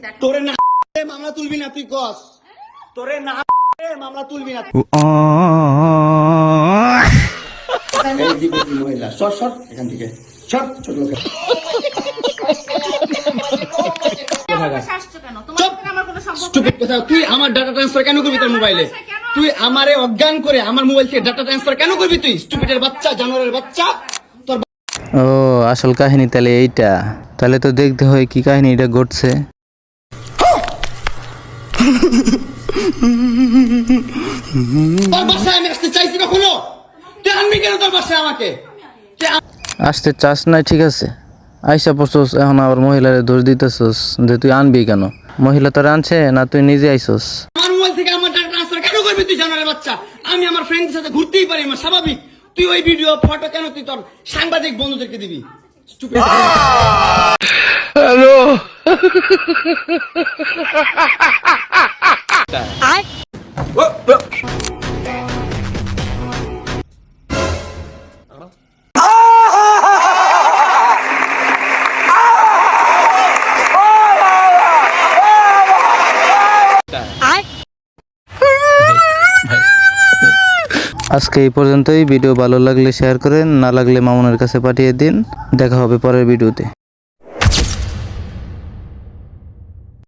দেখ তোরে না মামলা তুলবি না তুই কস তোরে না মামলা তুলবি না এই বিপত্তি মহিলা সর সর এখান থেকে সর ছোট লোক আসছো কেন তোমার সাথে আমার কোনো সম্পর্ক স্টুপিড কথা তুই আমার ডাটা ট্রান্সফার কেন করবি তোর মোবাইলে তুই আমারে অজ্ঞান করে আমার মোবাইল থেকে ডাটা ট্রান্সফার কেন করবি তুই স্টুপিডের বাচ্চা জানোয়ারের বাচ্চা তোর ও আসল কাহিনী তাহলে এইটা, তাহলে তো দেখতে হয় কি কাহিনী এটা ঘটছে। তোর বাসায় আমি আসতে চাইছি কখনো তুই আনবি কেন তোর বাসায় আমাকে আসতে চাস নাই ঠিক আছে, আইসা পড়ছস এখন আবার মহিলারে দোষ দিতেছস যে তুই আনবি কেন, মহিলা তোর আনছে না তুই নিজে আইসস? আমার মোবাইল থেকে আমার ডাটা ট্রান্সফার কেন করবি তুই জানোয়ারের বাচ্চা? আমি আমার ফ্রেন্ডের সাথে ঘুরতেই পারি আমার স্বাভাবিক, তুই ওই ভিডিও ফটো কেন তুই তোর সাংবাদিক বন্ধুদেরকে দিবি? স্টুপিড হ্যালো আজকে এই পর্যন্তই। ভিডিও ভালো লাগলে শেয়ার করেন, না লাগলে মামুনের কাছে পাঠিয়ে দিন। দেখা হবে পরের ভিডিওতে।